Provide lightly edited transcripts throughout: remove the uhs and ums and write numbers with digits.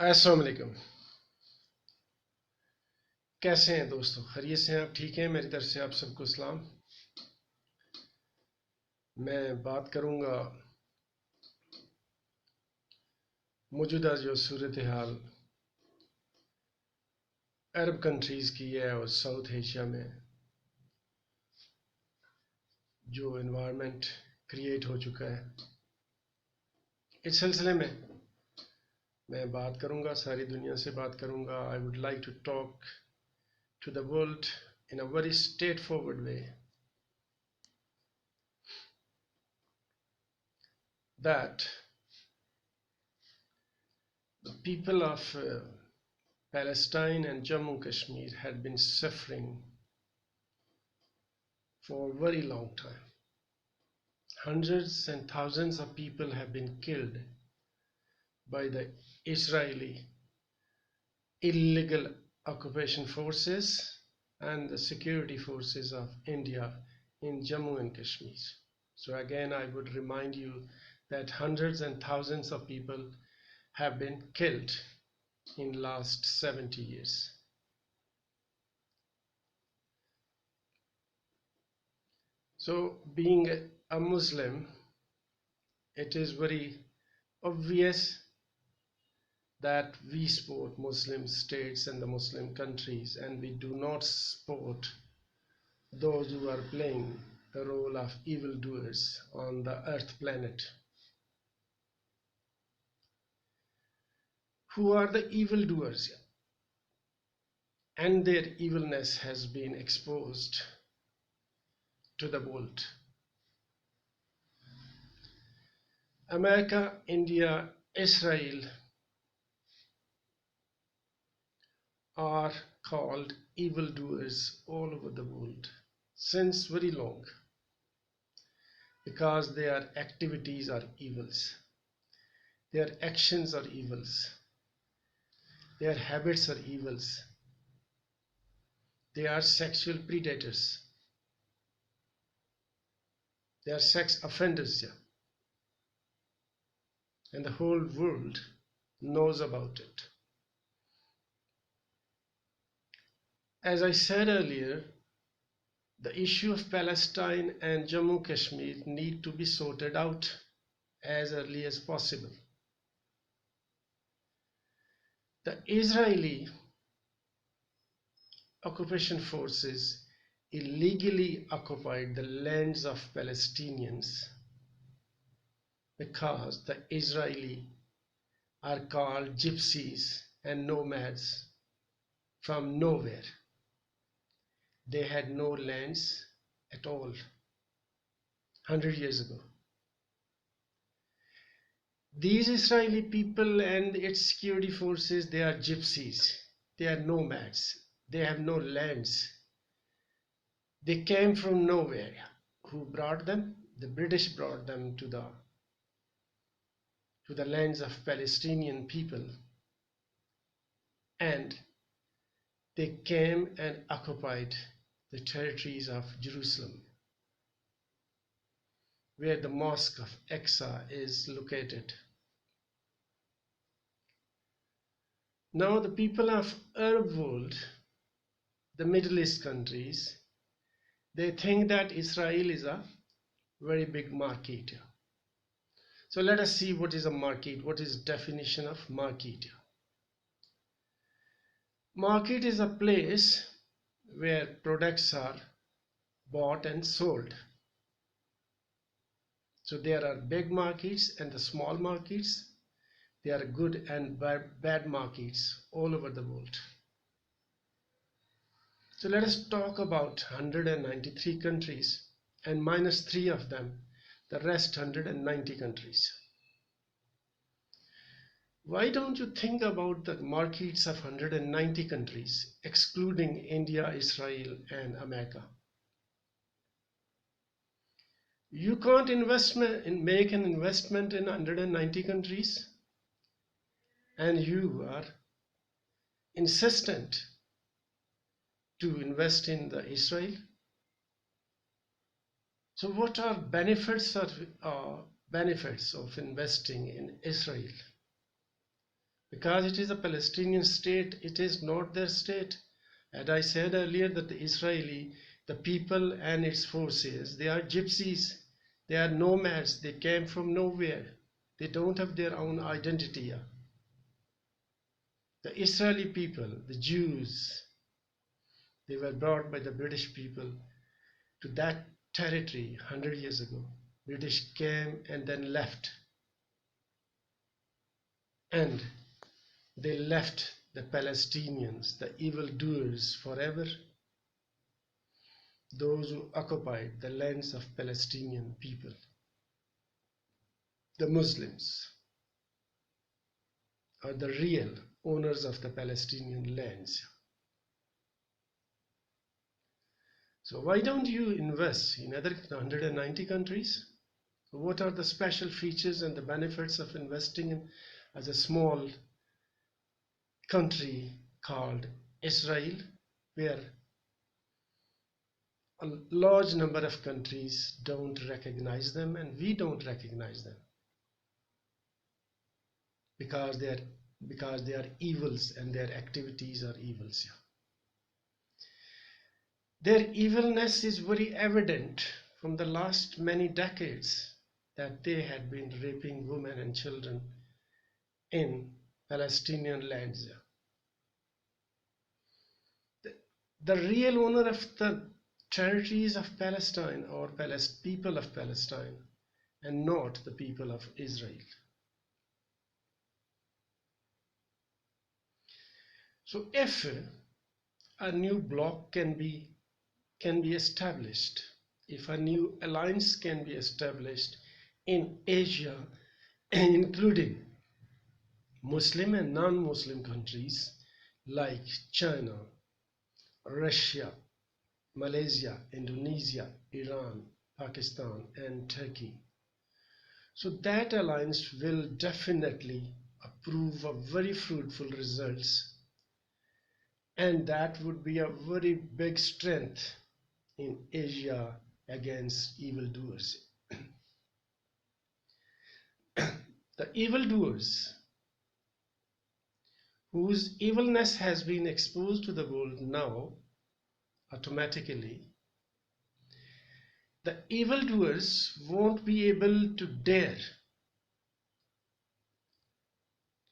अस्सलाम वालेकुम। कैसे हैं दोस्तों? खैरियत से हैं आप? ठीक हैं? मेरी तरफ से आप सबको सलाम। मैं बात करूंगा मौजूदा जो सूरत हाल अरब कंट्रीज़ की है और साउथ एशिया में जो एनवायरनमेंट क्रिएट हो चुका है, इस सिलसिले में मैं बात करूंगा, सारी दुनिया से बात करूंगा। I would like to talk to the world in a very straightforward way that the people of Palestine and Jammu Kashmir had been suffering for a very long time. Hundreds and thousands of people have been killed by the Israeli illegal occupation forces and the security forces of India in Jammu and Kashmir. So again, I would remind you that hundreds and thousands of people have been killed in last 70 years. So being a Muslim, it is very obvious that we support Muslim states and the Muslim countries, and we do not support those who are playing the role of evildoers on the earth planet. Who are the evildoers? And their evilness has been exposed to the world. America, India, Israel are called evildoers all over the world since very long, because their activities are evils, their actions are evils, their habits are evils, they are sexual predators, they are sex offenders, and the whole world knows about it. As I said earlier, the issue of Palestine and Jammu Kashmir need to be sorted out as early as possible. The Israeli occupation forces illegally occupied the lands of Palestinians because the Israeli are called gypsies and nomads from nowhere. They had no lands at all 100 years ago. These Israeli people and its security forces, they are gypsies, they are nomads, they have no lands. They came from nowhere. Who brought them? The British brought them to the lands of Palestinian people, and they came and occupied the territories of Jerusalem, where the Mosque of Aqsa is located. Now the people of Arab world, the Middle East countries, they think that Israel is a very big market. So let us see what is a market. What is the definition of market? Market is a place where products are bought and sold. So there are big markets and the small markets. There are good and bad markets all over the world. So let us talk about 193 countries and minus 3 of them, the rest 190 countries. Why don't you think about the markets of 190 countries, excluding India, Israel, and America? You can't make an investment in 190 countries, and you are insistent to invest in the Israel. So what are benefits of investing in Israel? because it is a Palestinian state, it is not their state. And I said earlier that the people and its forces, they are gypsies, they are nomads, they came from nowhere, they don't have their own identity here. The Israeli people, the Jews, they were brought by the British people to that territory 100 years ago. British came and then left. And they left the Palestinians, the evildoers, forever. Those who occupied the lands of Palestinian people, the Muslims, are the real owners of the Palestinian lands. So why don't you invest in other 190 countries? What are the special features and the benefits of investing in as a small country called Israel, where a large number of countries don't recognize them and we don't recognize them because they are evils and their activities are evils. Their evilness is very evident from the last many decades, that they had been raping women and children in Palestinian lands. The real owner of the territories of Palestine or people of Palestine, and not the people of Israel. So if a new bloc can be established, if a new alliance can be established in Asia, including Muslim and non-Muslim countries like China, Russia, Malaysia, Indonesia, Iran, Pakistan, and Turkey. So that alliance will definitely prove a very fruitful results, and that would be a very big strength in Asia against evildoers. The evildoers whose evilness has been exposed to the world now, automatically, the evildoers won't be able to dare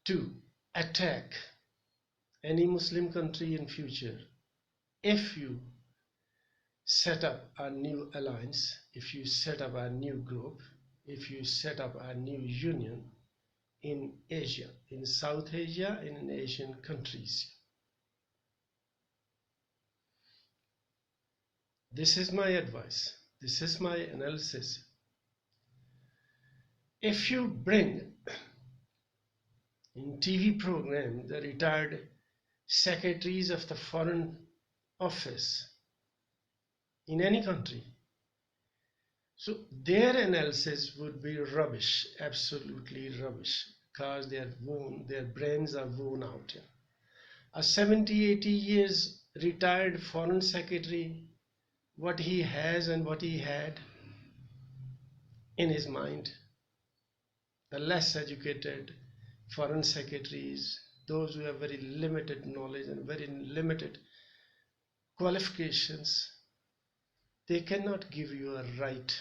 to attack any Muslim country in future if you set up a new alliance, if you set up a new group, if you set up a new union in Asia, in South Asia, and in Asian countries. This is my advice. This is my analysis. If you bring in TV program the retired secretaries of the Foreign Office in any country, so their analysis would be rubbish, absolutely rubbish, because their brains are worn out. A 70-80 years retired foreign secretary, what he has and what he had in his mind, the less educated foreign secretaries, those who have very limited knowledge and very limited qualifications, they cannot give you a right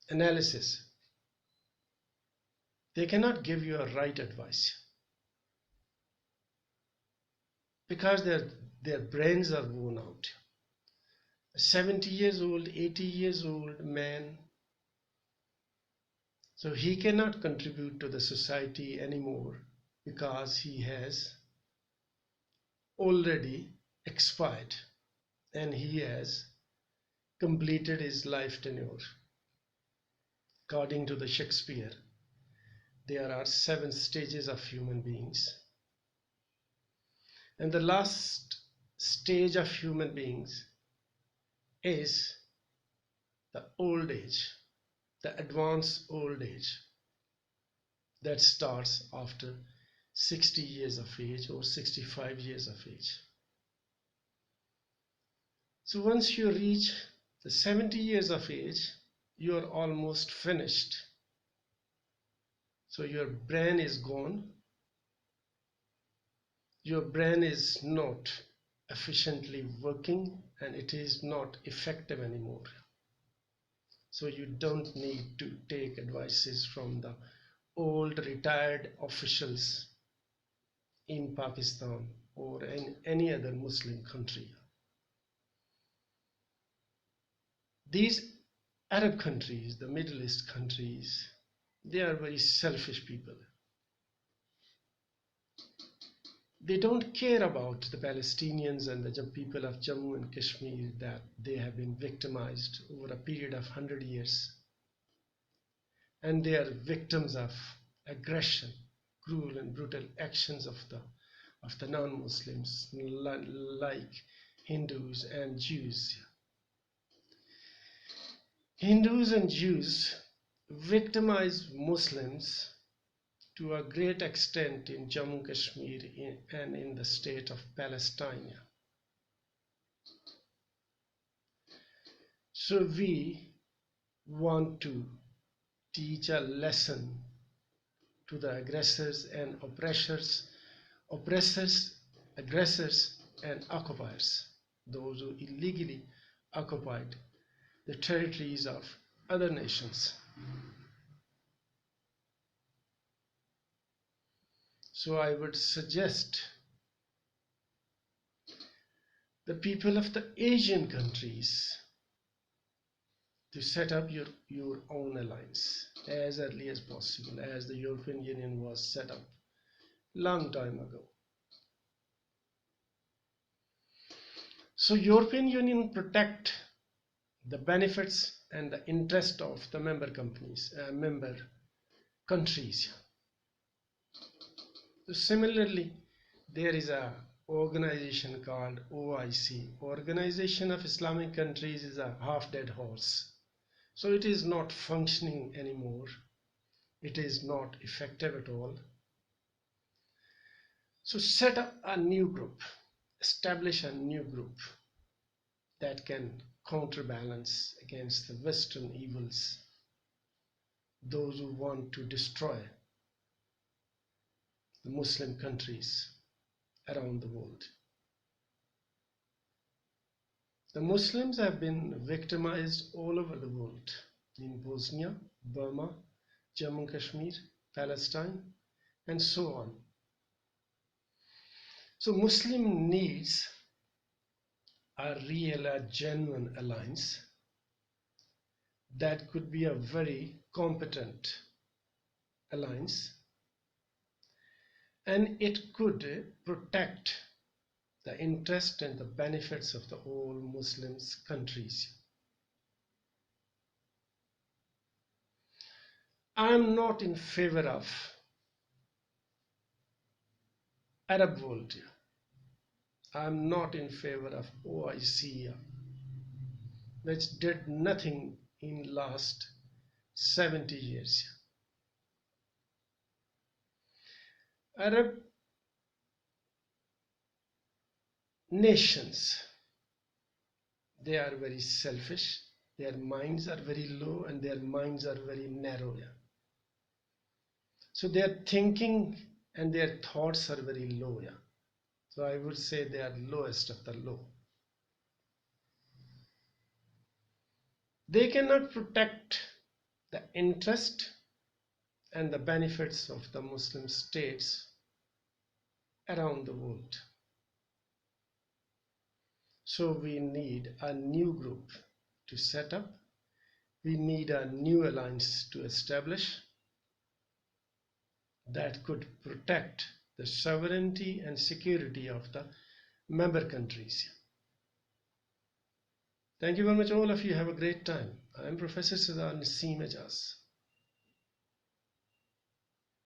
analysis. They cannot give you a right advice because their brains are worn out. A 70 years old, 80 years old man, so he cannot contribute to the society anymore because he has already expired and he has completed his life tenure. According to the Shakespeare, there are 7 stages of human beings, and the last stage of human beings is the old age, the advanced old age, that starts after 60 years of age or 65 years of age. So once you reach the 70 years of age, you are almost finished. So your brain is gone. Your brain is not efficiently working and it is not effective anymore. So you don't need to take advices from the old retired officials in Pakistan or in any other Muslim country. These Arab countries, the Middle East countries, they are very selfish people. They don't care about the Palestinians and the people of Jammu and Kashmir, that they have been victimized over a period of 100 years. And they are victims of aggression, cruel and brutal actions of the non-Muslims like Hindus and Jews. Hindus and Jews victimize Muslims to a great extent in Jammu Kashmir and in the state of Palestine. So we want to teach a lesson to the aggressors and aggressors and occupiers, those who illegally occupied the territories of other nations. So I would suggest the people of the Asian countries to set up your own alliance as early as possible, as the European Union was set up long time ago. So European Union protect the benefits and the interest of the member countries. So similarly, there is a organization called OIC, Organization of Islamic Countries, is a half-dead horse. So it is not functioning anymore. It is not effective at all. So set up a new group, establish a new group that can counterbalance against the Western evils, those who want to destroy the Muslim countries around the world. The Muslims have been victimized all over the world, in Bosnia, Burma, Jammu Kashmir, Palestine, and so on. So Muslim needs a real, a genuine alliance that could be a very competent alliance, and it could protect the interest and the benefits of the all Muslims countries. I am not in favor of Arab world. I am not in favor of OIC, which did nothing in last 70 years. Arab nations, they are very selfish, their minds are very low and their minds are very narrow. So their thinking and their thoughts are very low. So I would say they are lowest of the low. They cannot protect the interest and the benefits of the Muslim states around the world. So we need a new group to set up. We need a new alliance to establish that could protect the sovereignty and security of the member countries. Thank you very much, all of you. Have a great time. I am Professor Naseem PTI.